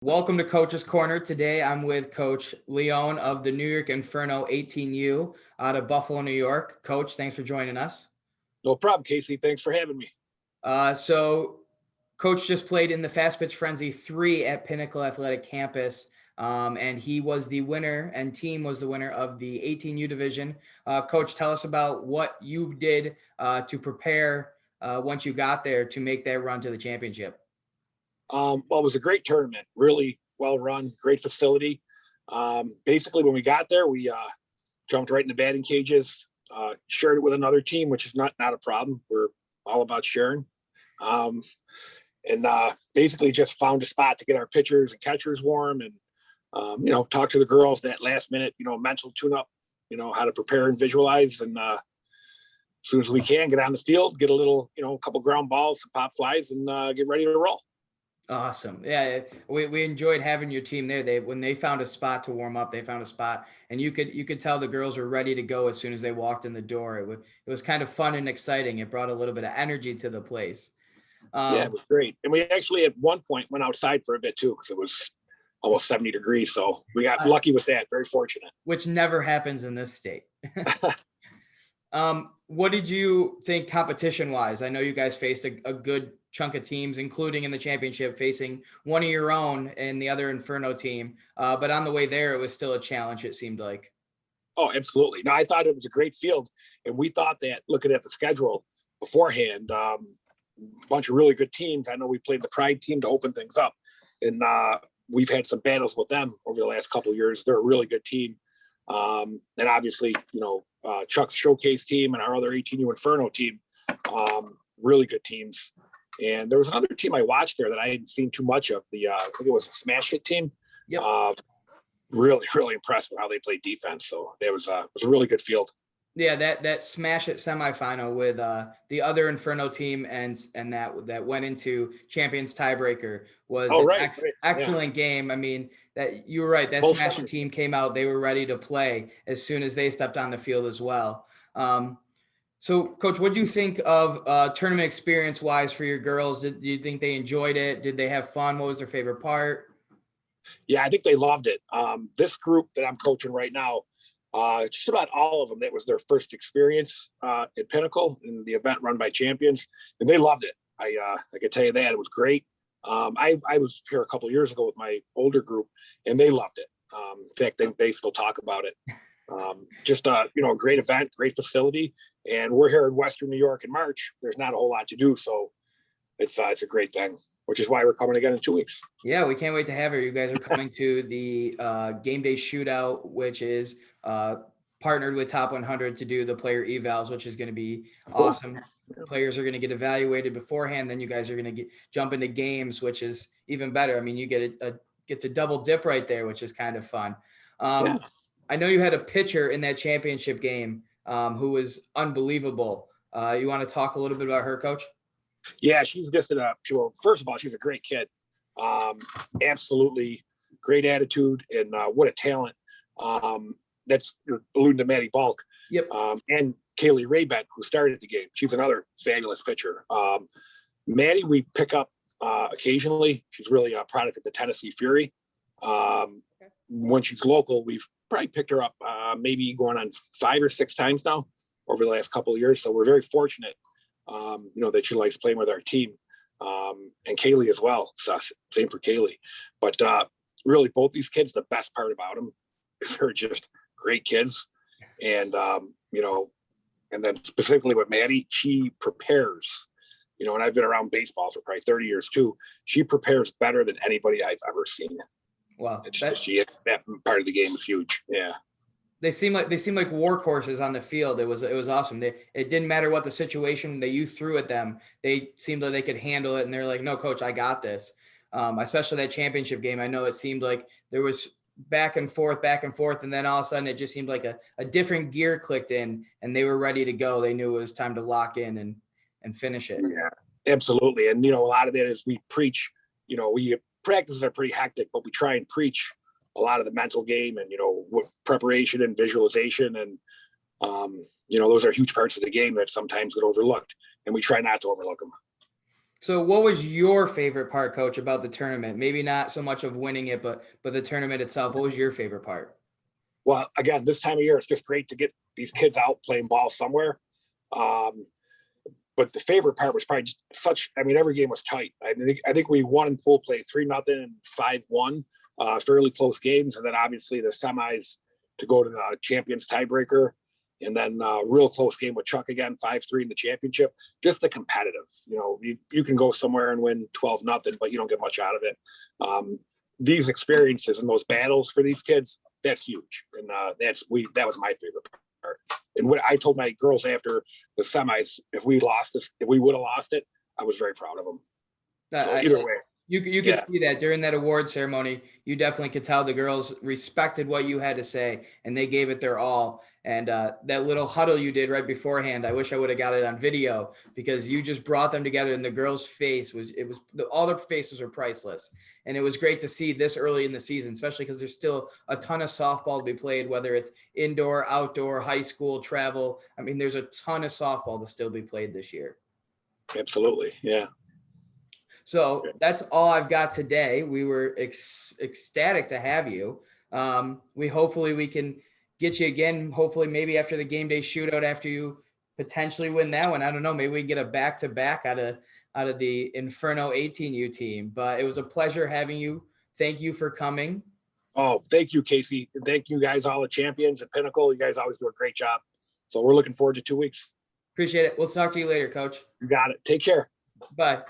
Welcome to Coach's Corner. Today I'm with Coach Leone of the NY Inferno 18U out of Buffalo, New York. Coach, thanks for joining us. No problem, Casey. Thanks for having me. So Coach just played in the Fastpitch Frenzy 3 at Pinnacle Athletic Campus, and he was the winner and team was the winner of the 18U division. Coach, tell us about what you did to prepare once you got there to make that run to the championship. Well, it was a great tournament, really well run, great facility. Basically, when we got there, we jumped right in the batting cages, shared it with another team, which is not a problem. We're all about sharing. And basically just found a spot to get our pitchers and catchers warm and, talk to the girls that last minute, mental tune up, how to prepare and visualize. And as soon as we can, get on the field, get a little, a couple ground balls, some pop flies, and get ready to roll. Awesome. Yeah, we enjoyed having your team there. When they found a spot to warm up, they found a spot, and you could tell the girls were ready to go as soon as they walked in the door. It was kind of fun and exciting. It brought a little bit of energy to the place. Yeah, it was great. And we actually at one point went outside for a bit too, because it was almost 70 degrees. So we got lucky with that. Very fortunate. Which never happens in this state. What did you think competition wise? I know you guys faced a good chunk of teams, including in the championship, facing one of your own and the other Inferno team. But on the way there, it was still a challenge, it seemed like. Oh, absolutely. No, I thought it was a great field. And we thought that looking at the schedule beforehand, a bunch of really good teams. I know we played the Pride team to open things up. And we've had some battles with them over the last couple of years. They're a really good team. And obviously, Chuck's showcase team and our other 18U Inferno team, really good teams. And there was another team I watched there that I hadn't seen too much of. I think it was a Smash It team. Yep. Really, really impressed with how they played defense. So it was a really good field. Yeah, that Smash It semifinal with the other Inferno team and that went into champions tiebreaker was excellent game. I mean, that you were right. That Smash It team came out; they were ready to play as soon as they stepped on the field as well. So, Coach, what do you think of tournament experience-wise for your girls? Do you think they enjoyed it? Did they have fun? What was their favorite part? Yeah, I think they loved it. This group that I'm coaching right now, just about all of them, that was their first experience at Pinnacle in the event run by champions, and they loved it. I can tell you that. It was great. I was here a couple of years ago with my older group, and they loved it. In fact, they still talk about it. Just a great event, great facility. And we're here in Western New York in March. There's not a whole lot to do. So it's a great thing, which is why we're coming again in 2 weeks. Yeah, we can't wait to have her. You guys are coming to the game day shootout, which is partnered with Top 100 to do the player evals, which is going to be awesome. Players are going to get evaluated beforehand. Then you guys are going to jump into games, which is even better. I mean, you get to double dip right there, which is kind of fun. I know you had a pitcher in that championship game who was unbelievable. You want to talk a little bit about her, Coach? Yeah, she's just first of all, she's a great kid. Absolutely great attitude, and what a talent. That's alluding to Maddie Balk. Yep. And Kaylee Raybeck, who started the game. She's another fabulous pitcher. Maddie, we pick up occasionally. She's really a product of the Tennessee Fury. When she's local, we've probably picked her up maybe going on 5 or 6 times now over the last couple of years. So we're very fortunate, that she likes playing with our team, and Kaylee as well. So same for Kaylee. But really, both these kids, the best part about them is they're just great kids. And, and then specifically with Maddie, she prepares, and I've been around baseball for probably 30 years too. She prepares better than anybody I've ever seen. Wow. That part of the game is huge. Yeah. They seem like workhorses on the field. It was awesome. It didn't matter what the situation that you threw at them. They seemed like they could handle it. And they're like, no, Coach, I got this. Especially that championship game. I know it seemed like there was back and forth. And then all of a sudden it just seemed like a different gear clicked in and they were ready to go. They knew it was time to lock in and finish it. Yeah, absolutely. And, a lot of that is we preach, practices are pretty hectic, but we try and preach a lot of the mental game and, preparation and visualization. And, those are huge parts of the game that sometimes get overlooked, and we try not to overlook them. So what was your favorite part, Coach, about the tournament? Maybe not so much of winning it, but the tournament itself. What was your favorite part? Well, again, this time of year, it's just great to get these kids out playing ball somewhere. But the favorite part was probably just every game was tight. I think we won in pool play 3-0 and 5-1, fairly close games. And then obviously the semis to go to the champions tiebreaker. And then real close game with Chuck again, 5-3 in the championship. Just the competitive, you can go somewhere and win 12-0, but you don't get much out of it. These experiences and those battles for these kids, that's huge. And that was my favorite part. And what I told my girls after the semis, if we would have lost it, I was very proud of them. So either way. You could see that during that award ceremony. You definitely could tell the girls respected what you had to say, and they gave it their all. And that little huddle you did right beforehand, I wish I would have got it on video, because you just brought them together, and the girls' all their faces were priceless. And it was great to see this early in the season, especially because there's still a ton of softball to be played, whether it's indoor, outdoor, high school, travel. I mean, there's a ton of softball to still be played this year. Absolutely. Yeah. So that's all I've got today. We were ecstatic to have you. Hopefully we can get you again, hopefully maybe after the game day shootout, after you potentially win that one. I don't know, maybe we get a back-to-back out of the Inferno 18U team. But it was a pleasure having you. Thank you for coming. Oh, thank you, Casey. And thank you guys, all the champions at Pinnacle. You guys always do a great job. So we're looking forward to 2 weeks. Appreciate it. We'll talk to you later, Coach. You got it. Take care. Bye.